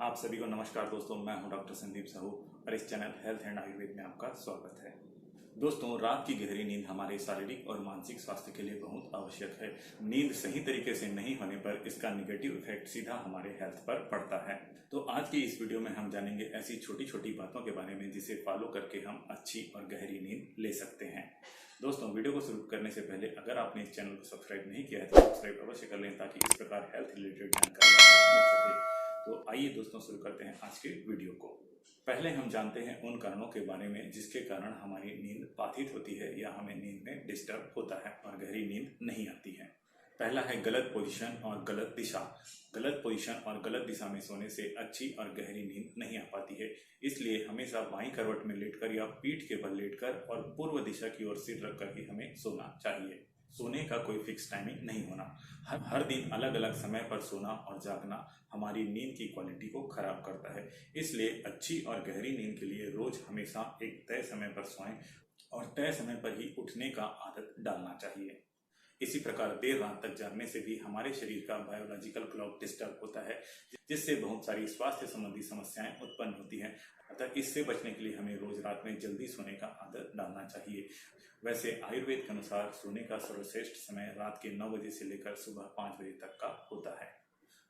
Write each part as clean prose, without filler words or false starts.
आप सभी को नमस्कार दोस्तों, मैं हूं डॉक्टर संदीप साहू और इस चैनल हेल्थ एंड आयुर्वेद में आपका स्वागत है। दोस्तों, रात की गहरी नींद हमारे शारीरिक और मानसिक स्वास्थ्य के लिए बहुत आवश्यक है। नींद सही तरीके से नहीं होने पर इसका निगेटिव इफेक्ट सीधा हमारे हेल्थ पर पड़ता है। तो आज की इस वीडियो में हम जानेंगे ऐसी छोटी छोटी बातों के बारे में जिसे फॉलो करके हम अच्छी और गहरी नींद ले सकते हैं। दोस्तों, वीडियो को शुरू करने से पहले अगर आपने इस चैनल को सब्सक्राइब नहीं किया है तो सब्सक्राइब अवश्य कर लें ताकि इस प्रकार हेल्थ रिलेटेड जानकारी आपको मिल सके। तो आइए दोस्तों, शुरू करते हैं आज के वीडियो को। पहले हम जानते हैं उन कारणों के बारे में जिसके कारण हमारी नींद बाधित होती है या हमें नींद में डिस्टर्ब होता है और गहरी नींद नहीं आती है। पहला है गलत पोजीशन और गलत दिशा। गलत पोजीशन और गलत दिशा में सोने से अच्छी और गहरी नींद नहीं आ पाती है। इसलिए हमेशा बाईं करवट में लेटकर या पीठ के बल लेटकर और पूर्व दिशा की ओर सिर रखकर ही हमें सोना चाहिए। सोने का कोई फिक्स टाइमिंग नहीं होना। हर दिन अलग अलग समय पर सोना और जागना हमारी नींद की क्वालिटी को खराब करता है। इसलिए अच्छी और गहरी नींद के लिए रोज हमेशा एक तय समय पर सोएं और तय समय पर ही उठने का आदत डालना चाहिए। इसी प्रकार देर रात तक जागने से भी हमारे शरीर का बायोलॉजिकल क्लॉक डिस्टर्ब होता है, जिससे बहुत सारी स्वास्थ्य संबंधी समस्याएं उत्पन्न होती हैं। अतः इससे बचने के लिए हमें रोज रात में जल्दी सोने का आदत डालना चाहिए। वैसे आयुर्वेद के अनुसार सोने का सर्वश्रेष्ठ समय रात के 9 बजे से लेकर सुबह 5 बजे तक का होता है।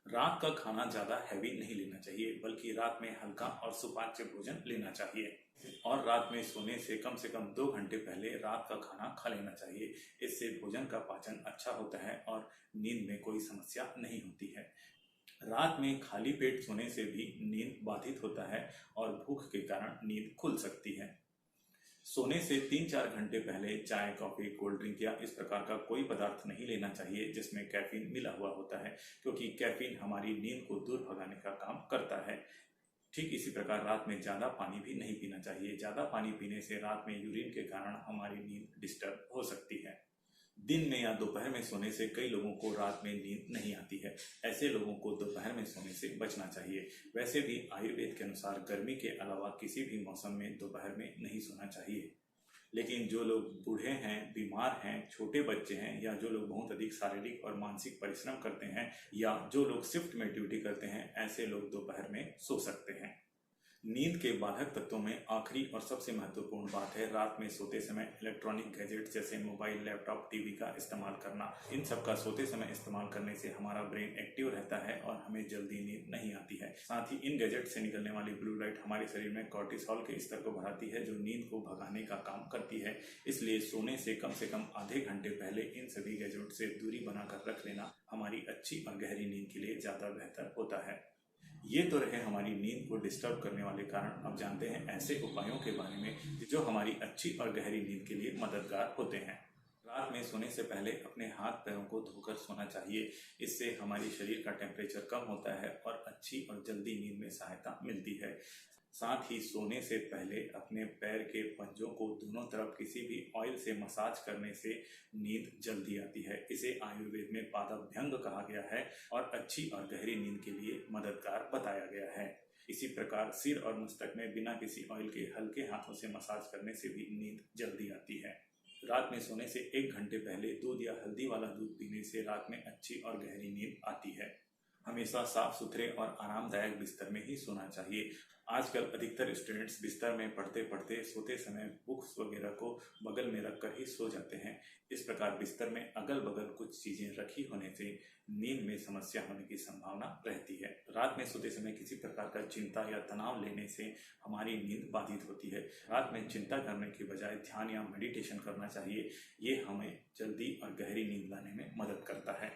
रात का खाना ज्यादा हैवी नहीं लेना चाहिए, बल्कि रात में हल्का और सुपाच्य भोजन लेना चाहिए और रात में सोने से कम 2 घंटे पहले रात का खाना खा लेना चाहिए। इससे भोजन का पाचन अच्छा होता है और नींद में कोई समस्या नहीं होती है। रात में खाली पेट सोने से भी नींद बाधित होता है और भूख के कारण नींद खुल सकती है। सोने से 3-4 घंटे पहले चाय, कॉफी, कोल्ड ड्रिंक या इस प्रकार का कोई पदार्थ नहीं लेना चाहिए जिसमें कैफीन मिला हुआ होता है, क्योंकि कैफीन हमारी नींद को दूर भगाने का काम करता है। ठीक इसी प्रकार रात में ज्यादा पानी भी नहीं पीना चाहिए। ज्यादा पानी पीने से रात में यूरिन के कारण हमारी नींद डिस्टर्ब हो सकती है। दिन में या दोपहर में सोने से कई लोगों को रात में नींद नहीं आती है। ऐसे लोगों को दोपहर में सोने से बचना चाहिए। वैसे भी आयुर्वेद के अनुसार गर्मी के अलावा किसी भी मौसम में दोपहर में नहीं सोना चाहिए। लेकिन जो लोग बूढ़े हैं, बीमार हैं, छोटे बच्चे हैं या जो लोग बहुत अधिक शारीरिक और मानसिक परिश्रम करते हैं या जो लोग शिफ्ट में ड्यूटी करते हैं, ऐसे लोग दोपहर में सो सकते हैं। नींद के बाधक तत्वों में आखिरी और सबसे महत्वपूर्ण बात है रात में सोते समय इलेक्ट्रॉनिक गैजेट जैसे मोबाइल, लैपटॉप, टीवी का इस्तेमाल करना। इन सब का सोते समय इस्तेमाल करने से हमारा ब्रेन एक्टिव रहता है और हमें जल्दी नींद नहीं आती है। साथ ही इन गैजेट से निकलने वाली ब्लू लाइट हमारे शरीर में कॉर्टिसोल के स्तर को बढ़ाती है, जो नींद को भगाने का काम करती है। इसलिए सोने से कम आधे घंटे पहले इन सभी गैजेट से दूरी बनाकर रख लेना हमारी अच्छी और गहरी नींद के लिए ज्यादा बेहतर होता है। ये तो रहे हमारी नींद को डिस्टर्ब करने वाले कारण। अब जानते हैं ऐसे उपायों के बारे में जो हमारी अच्छी और गहरी नींद के लिए मददगार होते हैं। रात में सोने से पहले अपने हाथ पैरों को धोकर सोना चाहिए। इससे हमारे शरीर का टेम्परेचर कम होता है और अच्छी और जल्दी नींद में सहायता मिलती है। साथ ही सोने से पहले अपने पैर के पंजों को दोनों तरफ किसी भी ऑयल से मसाज करने से नींद जल्दी आती है। इसे आयुर्वेद में पादाभ्यंग कहा गया है और अच्छी और गहरी नींद के लिए मददगार बताया गया है। इसी प्रकार सिर और मस्तक में बिना किसी ऑयल के हल्के हाथों से मसाज करने से भी नींद जल्दी आती है। रात में सोने से 1 घंटे पहले दूध या हल्दी वाला दूध पीने से रात में अच्छी और गहरी नींद आती है। हमेशा साफ सुथरे और आरामदायक बिस्तर में ही सोना चाहिए। आजकल अधिकतर स्टूडेंट्स बिस्तर में पढ़ते पढ़ते सोते समय बुक्स वगैरह को बगल में रखकर ही सो जाते हैं। इस प्रकार बिस्तर में अगल बगल कुछ चीजें रखी होने से नींद में समस्या होने की संभावना रहती है। रात में सोते समय किसी प्रकार का चिंता या तनाव लेने से हमारी नींद बाधित होती है। रात में चिंता करने के बजाय ध्यान या मेडिटेशन करना चाहिए। ये हमें जल्दी और गहरी नींद लाने में मदद करता है।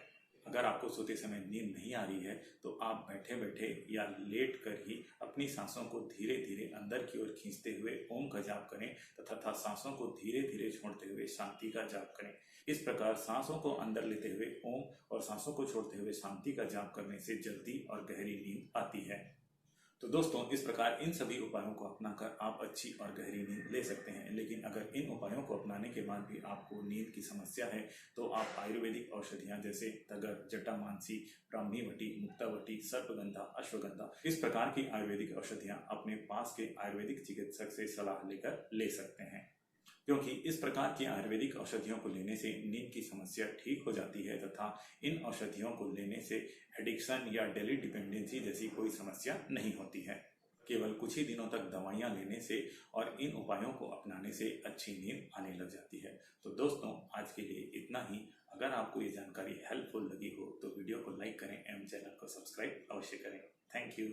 अगर आपको सोते समय नींद नहीं आ रही है तो आप बैठे बैठे या लेट कर ही अपनी सांसों को धीरे धीरे अंदर की ओर खींचते हुए ओम का जाप करें तथा सांसों को धीरे धीरे छोड़ते हुए शांति का जाप करें। इस प्रकार सांसों को अंदर लेते हुए ओम और सांसों को छोड़ते हुए शांति का जाप करने से जल्दी और गहरी नींद आती है। तो दोस्तों, इस प्रकार इन सभी उपायों को अपनाकर आप अच्छी और गहरी नींद ले सकते हैं। लेकिन अगर इन उपायों को अपनाने के बाद भी आपको नींद की समस्या है तो आप आयुर्वेदिक औषधियां जैसे तगर, जटामांसी, ब्राह्मीवटी, मुक्तावटी, सर्पगंधा, अश्वगंधा इस प्रकार की आयुर्वेदिक औषधियां अपने पास के आयुर्वेदिक चिकित्सक से सलाह लेकर ले सकते हैं। क्योंकि इस प्रकार की आयुर्वेदिक औषधियों को लेने से नींद की समस्या ठीक हो जाती है तथा इन औषधियों को लेने से एडिक्शन या डेली डिपेंडेंसी जैसी कोई समस्या नहीं होती है। केवल कुछ ही दिनों तक दवाइयाँ लेने से और इन उपायों को अपनाने से अच्छी नींद आने लग जाती है। तो दोस्तों, आज के लिए इतना ही। अगर आपको ये जानकारी हेल्पफुल लगी हो तो वीडियो को लाइक करें एवं चैनल को सब्सक्राइब अवश्य करें। Thank you.